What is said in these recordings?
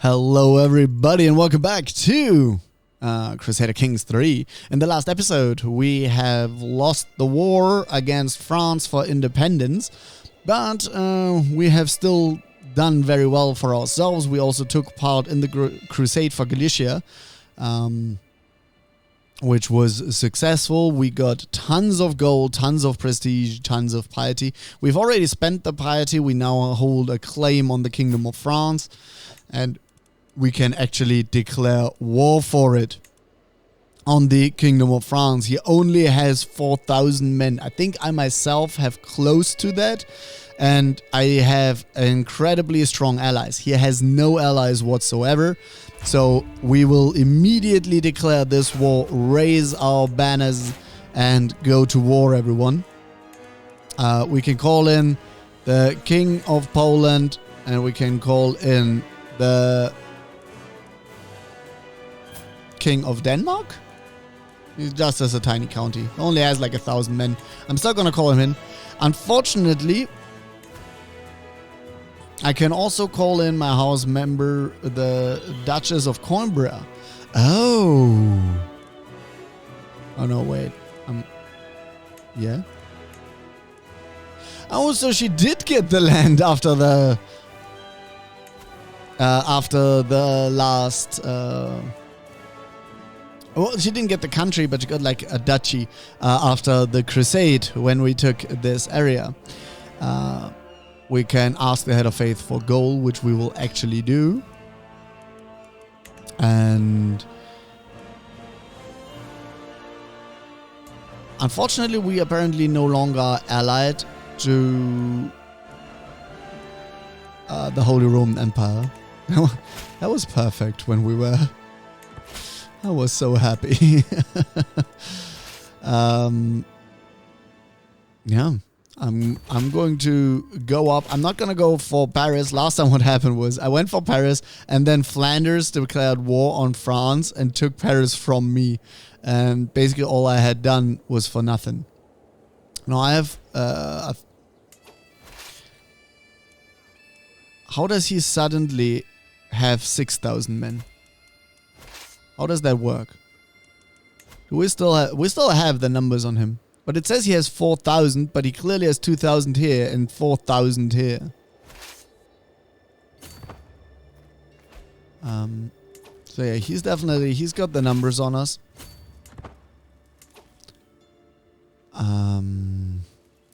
Hello everybody and welcome back to Crusader Kings 3. In the last episode we have lost the war against France for independence, but we have still done very well for ourselves. We also took part in the crusade for Galicia, which was successful. We got tons of gold, tons of prestige, tons of piety. We've already spent the piety. We now hold a claim on the Kingdom of France, and we can actually declare war for it on the Kingdom of France. He only has 4,000 men. I think I myself have close to that, and I have incredibly strong allies. He has no allies whatsoever, so we will immediately declare this war, raise our banners, and go to war, everyone. We can call in the King of Poland, and we can call in the King of Denmark? He's just as a tiny county. Only has like 1,000 men. I'm still gonna call him in. Unfortunately, I can also call in my house member, the Duchess of Coimbra. Oh. Oh no, wait. Yeah. Oh, so she did get the land after the last. Well, she didn't get the country, but she got like a duchy after the crusade when we took this area. We can ask the head of faith for gold, which we will actually do. And unfortunately, we apparently no longer allied to the Holy Roman Empire. That was perfect when we were. I was so happy. Yeah, I'm going to go up. I'm not going to go for Paris. Last time what happened was I went for Paris, and then Flanders declared war on France and took Paris from me. And basically all I had done was for nothing. Now I have... how does he suddenly have 6,000 men? How does that work? We still have the numbers on him, but it says he has 4,000, but he clearly has 2,000 here and 4,000 here. So yeah, he's got the numbers on us.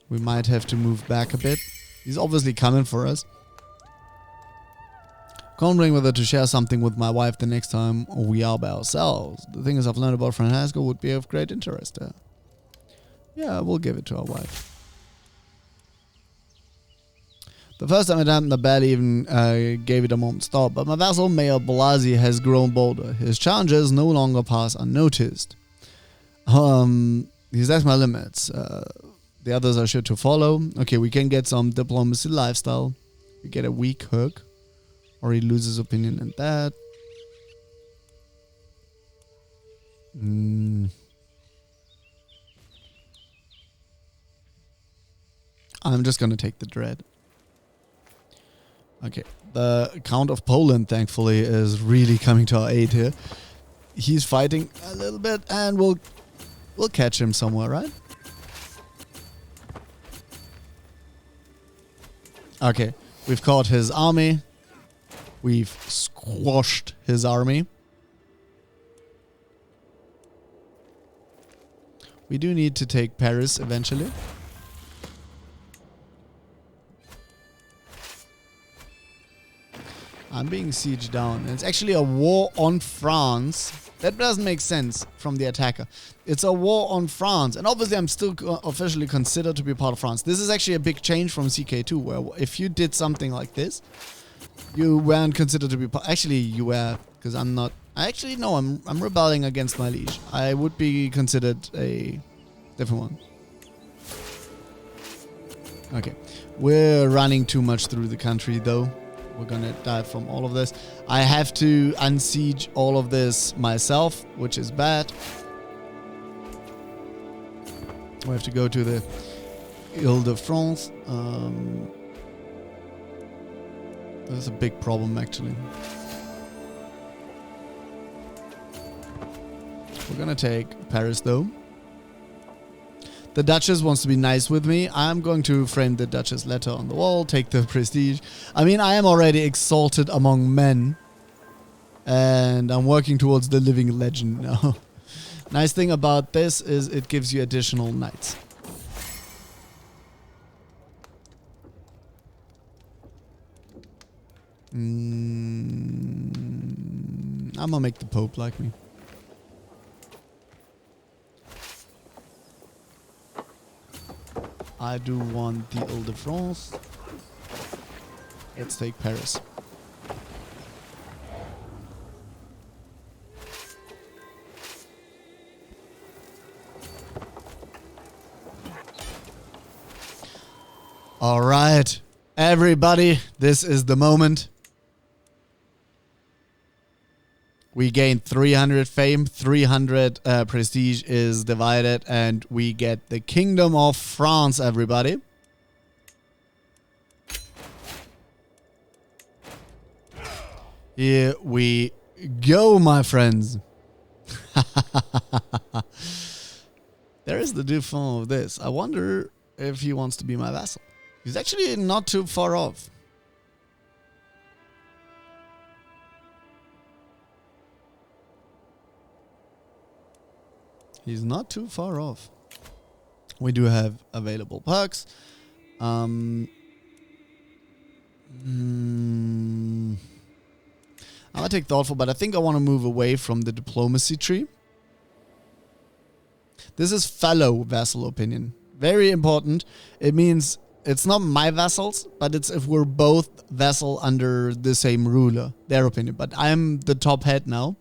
We might have to move back a bit. He's obviously coming for us. Considering whether to share something with my wife the next time we are by ourselves. The things I've learned about Francesco would be of great interest. Yeah, we'll give it to our wife. The first time it happened, the battle even gave it a moment's thought, but my vassal, Mayor Blasi, has grown bolder. His challenges no longer pass unnoticed. He's at my limits. The others are sure to follow. Okay, we can get some diplomacy lifestyle. We get a weak hook. Or he loses opinion in that. I'm just gonna take the dread. Okay, the Count of Poland, thankfully, is really coming to our aid here. He's fighting a little bit, and we'll catch him somewhere, right? Okay, we've caught his army. We've squashed his army. We do need to take Paris eventually. I'm being sieged down. It's actually a war on France. That doesn't make sense from the attacker. It's a war on France. And obviously I'm still officially considered to be part of France. This is actually a big change from CKIII, where if you did something like this, you weren't considered to be part. Actually, you were, because I'm not. Actually, no, I'm rebelling against my liege. I would be considered a different one. Okay, we're running too much through the country, though. We're gonna die from all of this. I have to unsiege all of this myself, which is bad. We have to go to the Ile-de-France. That's a big problem, actually. We're gonna take Paris though. The Duchess wants to be nice with me. I'm going to frame the Duchess letter on the wall, take the prestige. I mean, I am already exalted among men. And I'm working towards the living legend now. Nice thing about this is it gives you additional knights. I'm gonna make the Pope like me. I do want the Ile-de-France. Let's take Paris. All right, everybody, this is the moment. We gained 300 fame, 300 prestige is divided, and we get the Kingdom of France, everybody. Here we go, my friends. There is the Dauphin of this. I wonder if he wants to be my vassal. He's actually not too far off. He's not too far off. We do have available perks. I'm gonna take Thoughtful, but I think I want to move away from the diplomacy tree. This is fellow vassal opinion. Very important. It means it's not my vassals, but it's if we're both vassal under the same ruler. Their opinion. But I'm the top head now.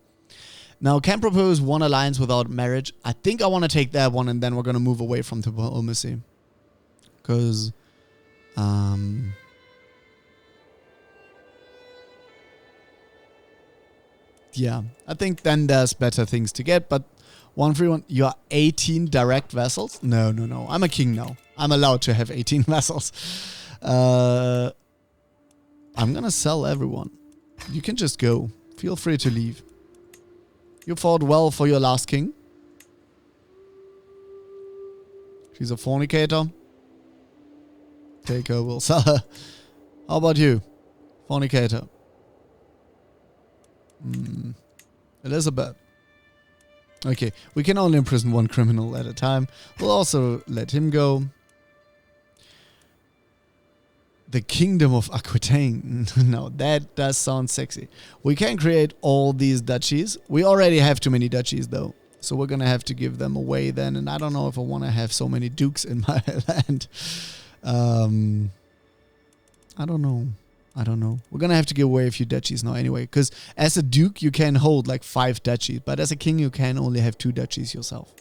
Now, can propose one alliance without marriage. I think I want to take that one, and then we're going to move away from diplomacy. Because, yeah, I think then there's better things to get. But 131, you are 18 direct vassals? No, no, no. I'm a king now. I'm allowed to have 18 vassals. I'm going to sell everyone. You can just go. Feel free to leave. You fought well for your last king. She's a fornicator. Take her, we'll sell her. How about you? Fornicator. Elizabeth. Okay, we can only imprison one criminal at a time. We'll also let him go. The Kingdom of Aquitaine. No, that does sound sexy. We can create all these duchies. We already have too many duchies, though. So we're going to have to give them away then. And I don't know if I want to have so many dukes in my land. I don't know. We're going to have to give away a few duchies now anyway. Because as a duke, you can hold like 5 duchies. But as a king, you can only have 2 duchies yourself.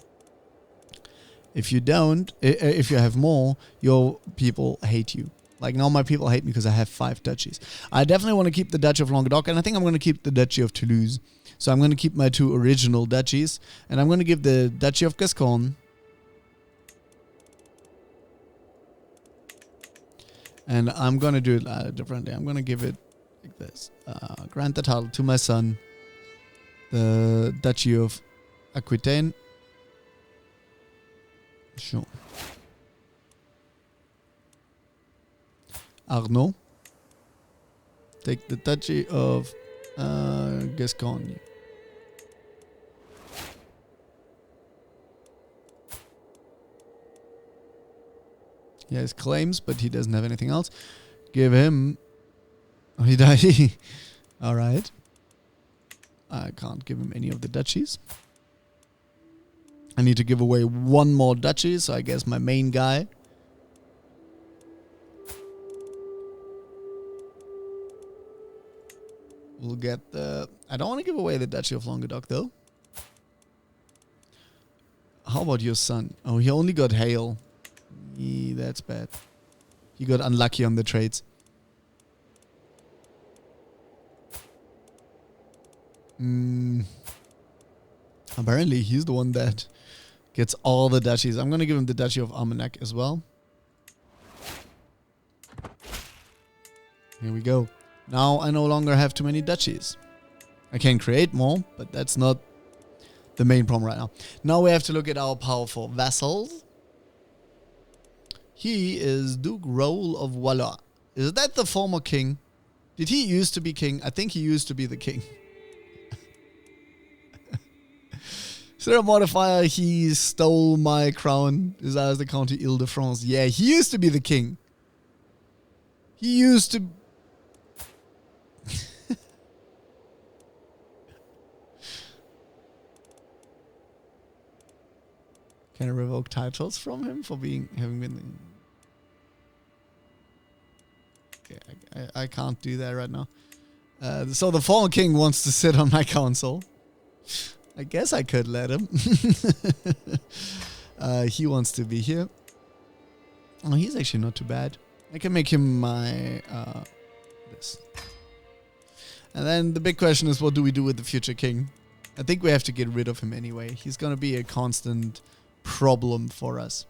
If you don't, if you have more, your people hate you. Like now my people hate me because I have 5 duchies. I definitely want to keep the Duchy of Languedoc, and I think I'm going to keep the Duchy of Toulouse. So I'm going to keep my 2 original duchies, and I'm going to give the Duchy of Gascon. And I'm going to do it differently. I'm going to give it like this. Grant the title to my son, the Duchy of Aquitaine. Sure. Arnaud. Take the Duchy of Gascogne. He has claims, but he doesn't have anything else. Give him... Oh, he died. Alright. I can't give him any of the duchies. I need to give away 1 more duchy, so I guess my main guy... We'll get the... I don't want to give away the Duchy of Languedoc, though. How about your son? Oh, he only got hail. That's bad. He got unlucky on the trades. Apparently, he's the one that gets all the duchies. I'm going to give him the Duchy of Armagnac as well. Here we go. Now I no longer have too many duchies. I can create more, but that's not the main problem right now. Now we have to look at our powerful vassals. He is Duke Roll of Valois. Is that the former king? Did he used to be king? I think he used to be the king. Is there a modifier? He stole my crown. Is that the County Ile-de-France? Yeah, he used to be the king. He used to... Can I revoke titles from him for having been... Okay, I can't do that right now. So the former king wants to sit on my council. I guess I could let him. He wants to be here. Oh, he's actually not too bad. I can make him my... this. And then the big question is, what do we do with the future king? I think we have to get rid of him anyway. He's going to be a constant problem for us.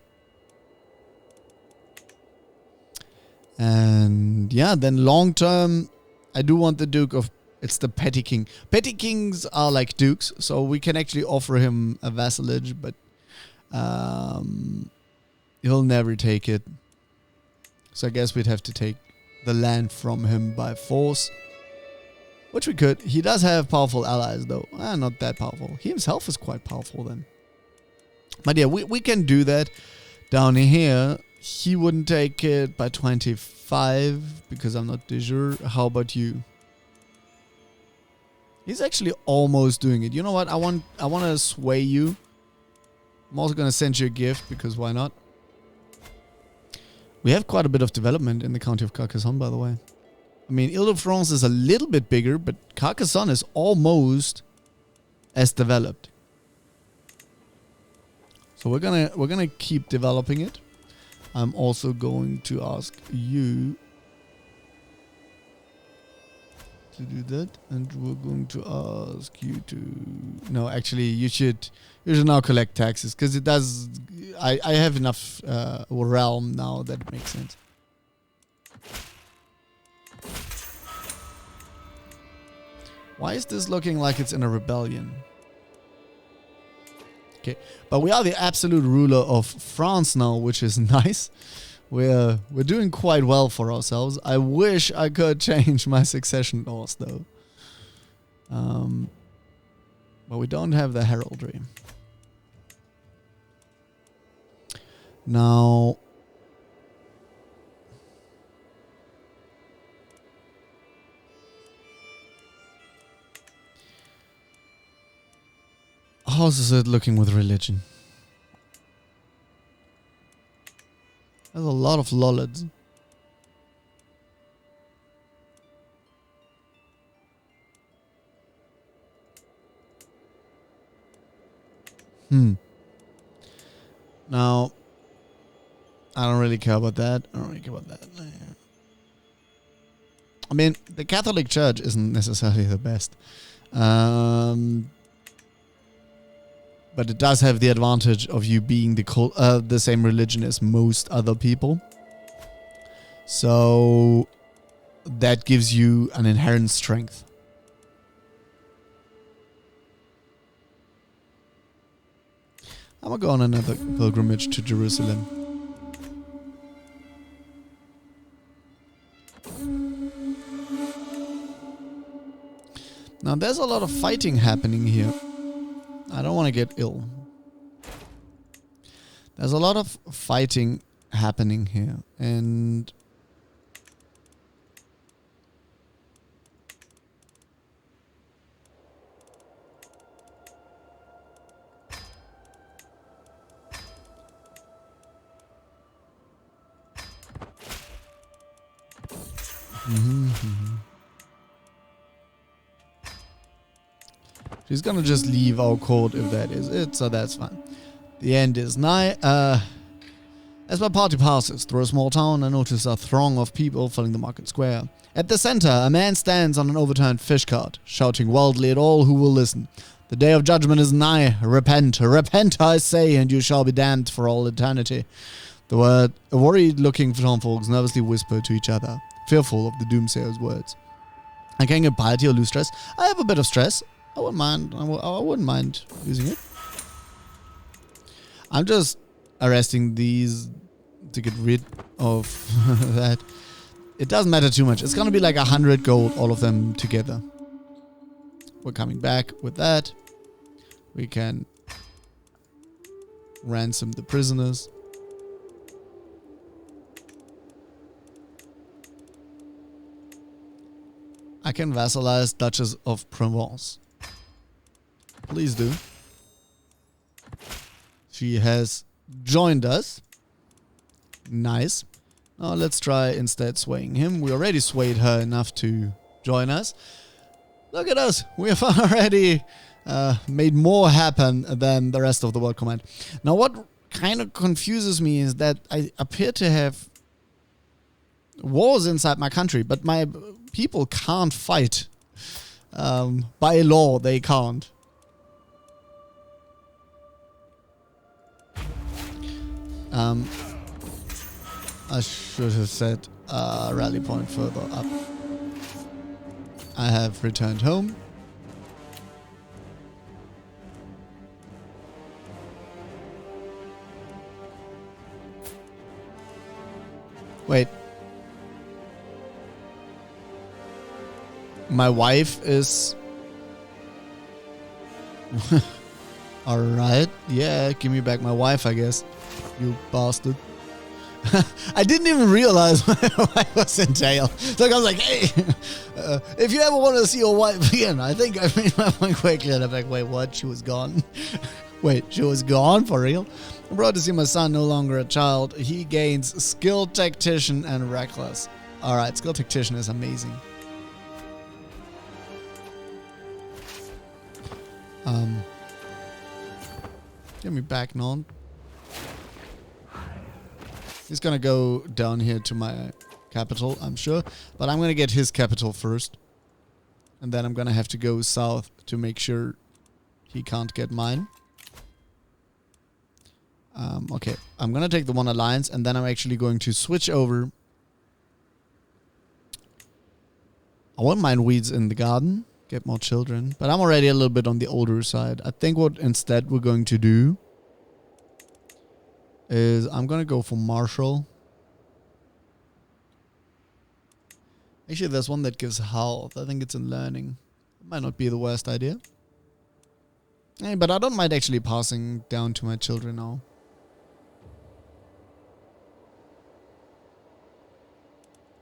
And yeah, then long term, I do want the Duke of... It's the petty king. Petty kings are like dukes, so we can actually offer him a vassalage, but he'll never take it. So I guess we'd have to take the land from him by force, which we could. He does have powerful allies, though. Not that powerful. He himself is quite powerful then. But yeah, we can do that. Down here, he wouldn't take it by 25 because I'm not de jure. How about you? He's actually almost doing it. You know what? I want to sway you. I'm also going to send you a gift because why not? We have quite a bit of development in the county of Carcassonne, by the way. I mean, Ile-de-France is a little bit bigger, but Carcassonne is almost as developed. So we're gonna keep developing it. I'm also going to ask you to do that, and we're going to ask you to... No, actually, you should now collect taxes, because it does... I have enough realm now that it makes sense. Why is this looking like it's in a rebellion? Okay, but we are the absolute ruler of France now, which is nice. We're doing quite well for ourselves. I wish I could change my succession laws, though. But we don't have the heraldry. Now... how's it looking with religion? There's a lot of lollards. Now, I don't really care about that. I mean, the Catholic Church isn't necessarily the best. But it does have the advantage of you being the same religion as most other people. So that gives you an inherent strength. I'm gonna go on another pilgrimage to Jerusalem. Now there's a lot of fighting happening here. I don't want to get ill. There's a lot of fighting happening here, and she's gonna just leave our court if that is it, so that's fine. The end is nigh. As my party passes through a small town, I notice a throng of people filling the market square. At the center, a man stands on an overturned fish cart, shouting wildly at all who will listen. The day of judgment is nigh. Repent, repent, I say, and you shall be damned for all eternity. The worried-looking town folks nervously whisper to each other, fearful of the doomsayer's words. I can get piety or lose stress. I have a bit of stress. I wouldn't mind. I wouldn't mind using it. I'm just arresting these to get rid of that. It doesn't matter too much. It's gonna be like 100 gold, all of them together. We're coming back with that. We can ransom the prisoners. I can vassalize Duchess of Provence. Please do. She has joined us. Nice. Now let's try instead swaying him. We already swayed her enough to join us. Look at us. We have already made more happen than the rest of the world command. Now what kind of confuses me is that I appear to have wars inside my country, but my people can't fight. By law, they can't. I should have set a rally point further up. I have returned home. Wait. My wife is... Alright. Yeah, give me back my wife, I guess. You bastard. I didn't even realize my wife was in jail. So I was like, hey, if you ever want to see your wife again, I think I made my point quite clear. I'm like, wait, what? She was gone? Wait, she was gone? For real? I'm proud to see my son no longer a child. He gains skilled tactician and reckless. Alright, skilled tactician is amazing. Get me back, non. He's gonna go down here to my capital, I'm sure. But I'm gonna get his capital first. And then I'm gonna have to go south to make sure he can't get mine. Okay, I'm gonna take the one alliance, and then I'm actually going to switch over. I won't mind weeds in the garden. Get more children. But I'm already a little bit on the older side. I think what instead we're going to do is I'm going to go for Marshall. Actually, there's one that gives health. I think it's in learning. It might not be the worst idea. Hey, but I don't mind actually passing down to my children now.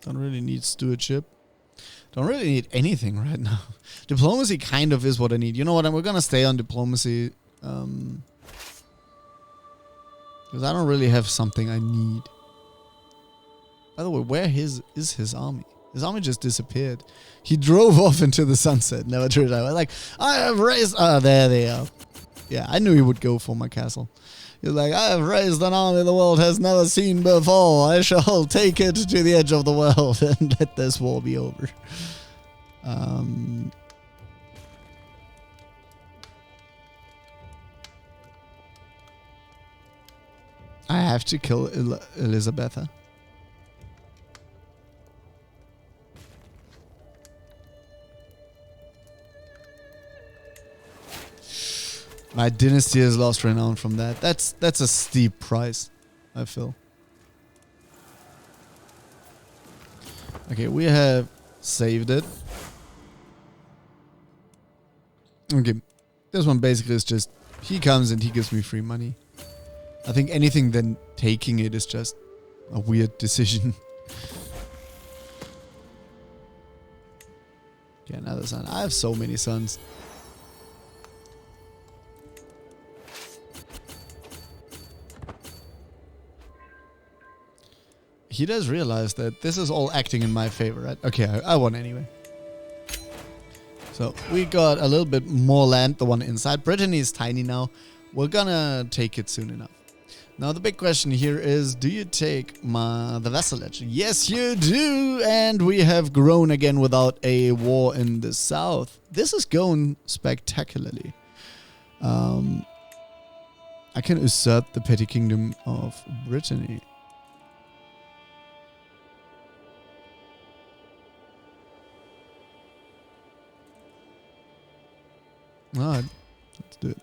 Don't really need stewardship. Don't really need anything right now. Diplomacy kind of is what I need. You know what? We're going to stay on diplomacy. Because I don't really have something I need. By the way, where is his army? His army just disappeared. He drove off into the sunset. Never to return. I was like, I have raised... Ah, there they are. Yeah, I knew he would go for my castle. He's like, I have raised an army the world has never seen before. I shall take it to the edge of the world and let this war be over. I have to kill Elizabetha. My dynasty has lost renown from that. That's a steep price, I feel. Okay, we have saved it. Okay, this one basically is just, he comes and he gives me free money. I think anything than taking it is just a weird decision. Okay, another son. I have so many sons. He does realize that this is all acting in my favor, right? Okay, I won anyway. So, we got a little bit more land, the one inside. Brittany is tiny now. We're gonna take it soon enough. Now, the big question here is, do you take the vassalage? Yes, you do! And we have grown again without a war in the south. This is going spectacularly. I can usurp the petty kingdom of Brittany. Alright, let's do it.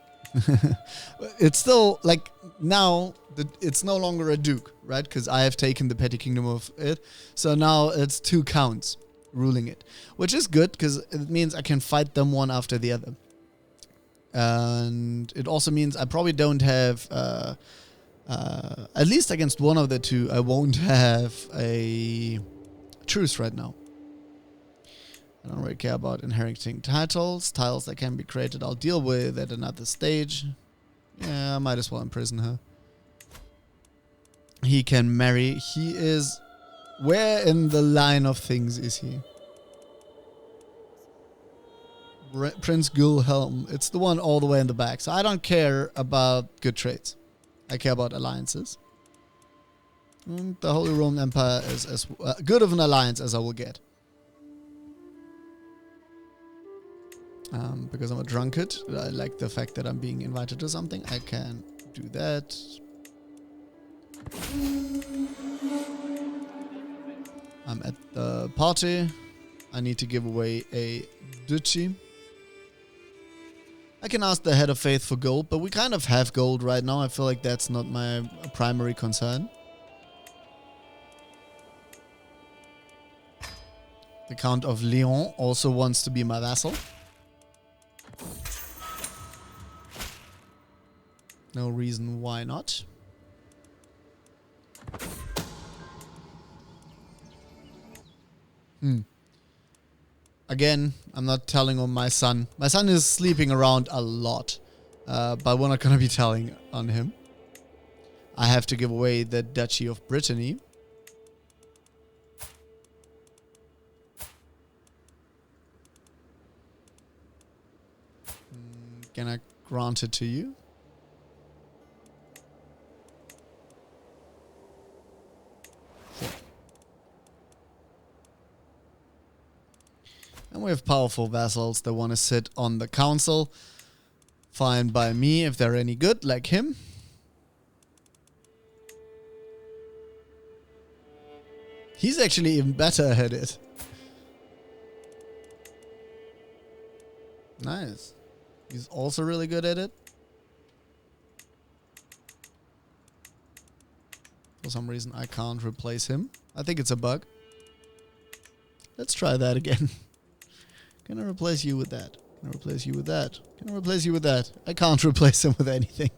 It's still, like, now, it's no longer a duke, right? Because I have taken the petty kingdom of it. So now it's 2 counts ruling it. Which is good, because it means I can fight them one after the other. And it also means I probably don't have, at least against one of the 2, I won't have a truce right now. I don't really care about inheriting titles. Titles that can be created I'll deal with at another stage. Yeah, I might as well imprison her. He can marry. He is... Where in the line of things is he? Prince Wilhelm. It's the one all the way in the back. So I don't care about good traits. I care about alliances. And the Holy Roman Empire is as good of an alliance as I will get. Because I'm a drunkard, I like the fact that I'm being invited to something. I can do that. I'm at the party. I need to give away a duchy. I can ask the head of faith for gold, but we kind of have gold right now. I feel like that's not my primary concern. The Count of Lyon also wants to be my vassal. No reason why not. Again, I'm not telling on my son. My son is sleeping around a lot, but we're not going to be telling on him. I have to give away the Duchy of Brittany. Can I grant it to you? And we have powerful vassals that want to sit on the council. Fine by me if they're any good, like him. He's actually even better at it. Nice. He's also really good at it. For some reason, I can't replace him. I think it's a bug. Let's try that again. Can I replace you with that? Can I replace you with that? Can I replace you with that? I can't replace him with anything.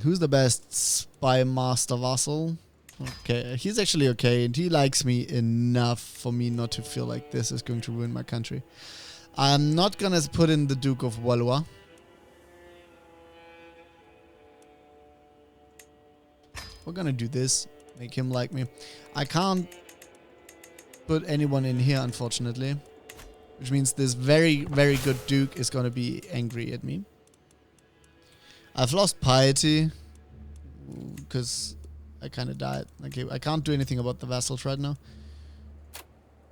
Who's the best spy master vassal? Okay, he's actually okay, and he likes me enough for me not to feel like this is going to ruin my country. I'm not gonna put in the Duke of Valois. We're gonna do this. Make him like me. I can't put anyone in here, unfortunately. Which means this very, very good Duke is gonna be angry at me. I've lost piety. Because I kind of died. Okay, I can't do anything about the vassals right now.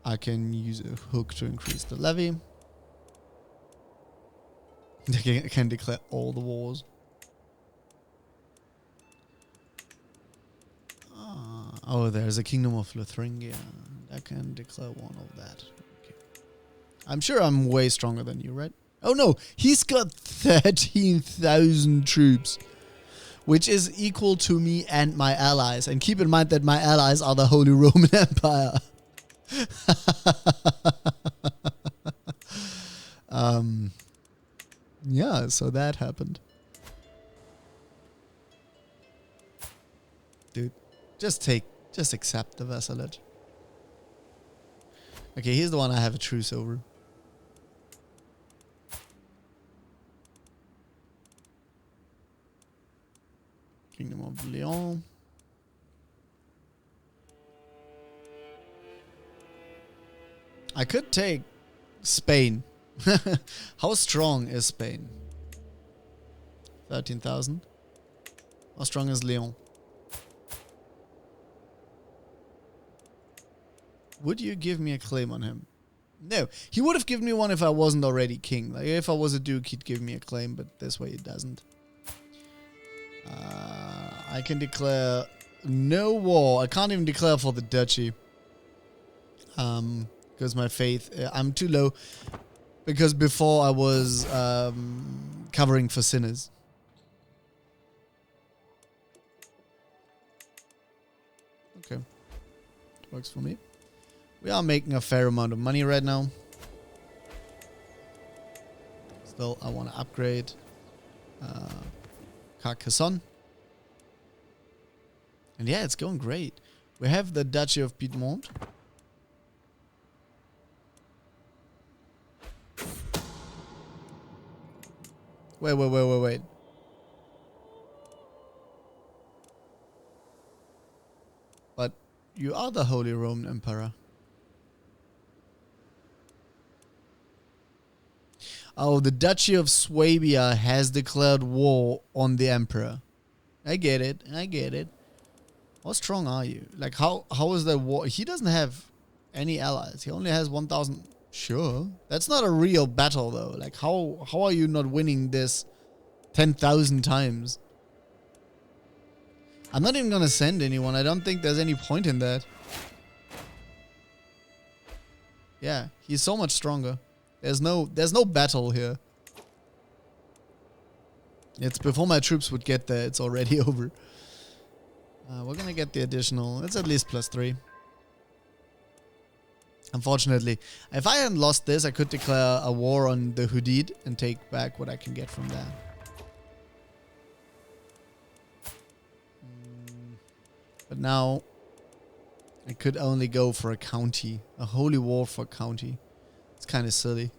I can use a hook to increase the levy. I can declare all the wars. Oh, there's a kingdom of Lothringia. I can declare one of that. Okay. I'm sure I'm way stronger than you, right? Oh no, he's got 13,000 troops. Which is equal to me and my allies. And keep in mind that my allies are the Holy Roman Empire. Yeah, so that happened. Dude, just accept the vassalage. Okay, here's the one I have a truce over. Kingdom of Lyon. I could take Spain. How strong is Spain? 13,000. How strong is Lyon? Would you give me a claim on him? No. He would have given me one if I wasn't already king. Like, if I was a duke, he'd give me a claim, but this way he doesn't. I can declare no war. I can't even declare for the duchy. Because my faith, I'm too low. Because before I was covering for sinners. Okay. Works for me. We are making a fair amount of money right now. Still, I want to upgrade Carcassonne. And yeah, it's going great. We have the Duchy of Piedmont. Wait. But you are the Holy Roman Emperor. Oh, the Duchy of Swabia has declared war on the Emperor. I get it. How strong are you? Like, how is that war? He doesn't have any allies. He only has 1,000. Sure. That's not a real battle, though. Like, how are you not winning this 10,000 times? I'm not even gonna send anyone. I don't think there's any point in that. Yeah, he's so much stronger. There's no battle here. It's before my troops would get there. It's already over. We're gonna get the additional. It's at least +3. Unfortunately, if I hadn't lost this, I could declare a war on the Hudid and take back what I can get from there. But now, I could only go for a county. A holy war for a county. It's kind of silly.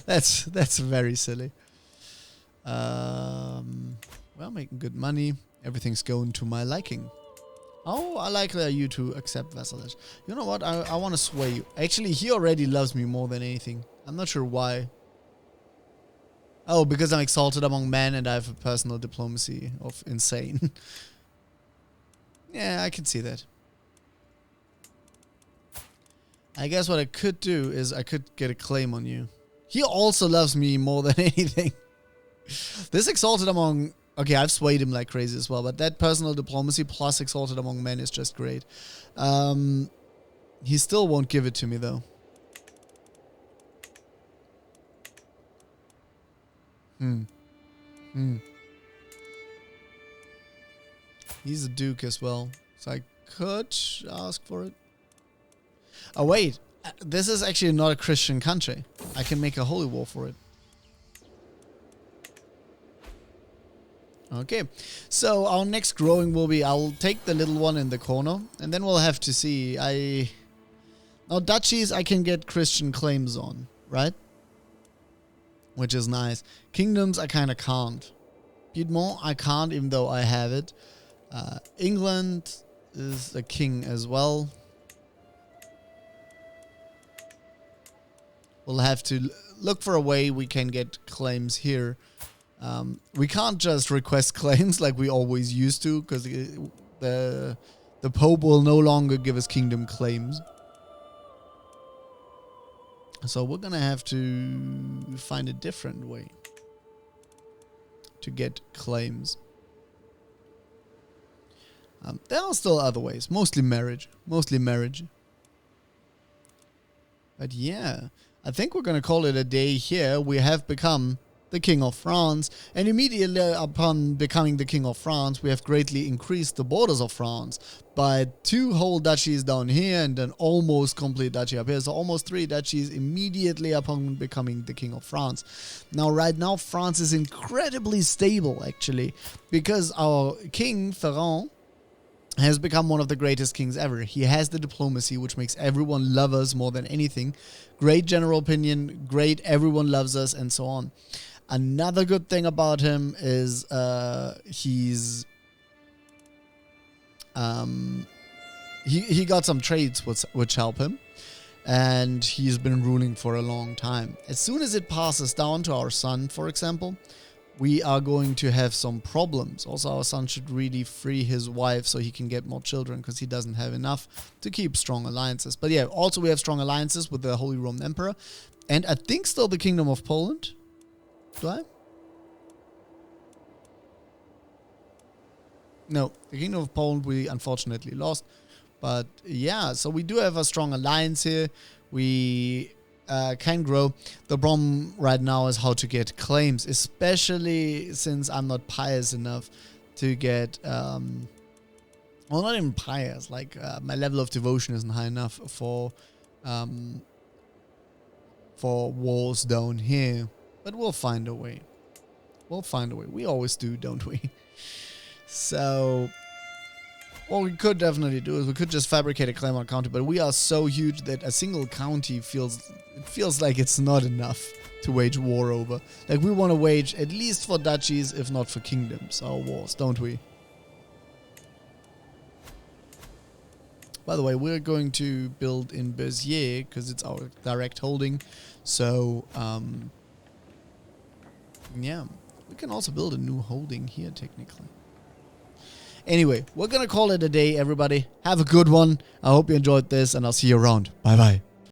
That's very silly. Well, making good money. Everything's going to my liking. Oh, I like you to accept vassalage. You know what? I want to sway you. Actually, he already loves me more than anything. I'm not sure why. Oh, because I'm exalted among men and I have a personal diplomacy of insane. Yeah, I can see that. I guess what I could do is I could get a claim on you. He also loves me more than anything. This exalted among... Okay, I've swayed him like crazy as well, but that personal diplomacy plus exalted among men is just great. He still won't give it to me, though. He's a duke as well, so I could ask for it. Oh, wait. This is actually not a Christian country. I can make a holy war for it. Okay, so our next growing will be, I'll take the little one in the corner, and then we'll have to see. Now, duchies I can get Christian claims on, right? Which is nice. Kingdoms I kind of can't. Piedmont I can't, even though I have it. England is a king as well. We'll have to look for a way we can get claims here. We can't just request claims like we always used to, because the Pope will no longer give us kingdom claims. So we're gonna have to find a different way to get claims. There are still other ways, mostly marriage. But yeah, I think we're gonna call it a day here. We have become the King of France, and immediately upon becoming the King of France, we have greatly increased the borders of France by 2 whole duchies down here and an almost complete duchy up here. So almost 3 duchies immediately upon becoming the King of France. Now, right now, France is incredibly stable, actually, because our King, Ferrand, has become one of the greatest kings ever. He has the diplomacy, which makes everyone love us more than anything. Great general opinion, great, everyone loves us, and so on. Another good thing about him is he got some traits which help him, and he's been ruling for a long time. As soon as it passes down to our son, for example, we are going to have some problems. Also, our son should really free his wife so he can get more children, because he doesn't have enough to keep strong alliances. But yeah, also we have strong alliances with the Holy Roman Emperor, and I think still the Kingdom of Poland. Do I? No, the Kingdom of Poland we unfortunately lost. But yeah, so we do have a strong alliance here. We can grow. The problem right now is how to get claims, especially since I'm not pious enough to get, well, not even pious, like my level of devotion isn't high enough for wars down here. But we'll find a way. We'll find a way. We always do, don't we? So, what we could definitely do is we could just fabricate a claim on county, but we are so huge that a single county feels like it's not enough to wage war over. Like, we want to wage at least for duchies, if not for kingdoms, our wars, don't we? By the way, we're going to build in Beziers because it's our direct holding. So, yeah, we can also build a new holding here, technically. Anyway, we're going to call it a day, everybody. Have a good one. I hope you enjoyed this, and I'll see you around. Bye-bye.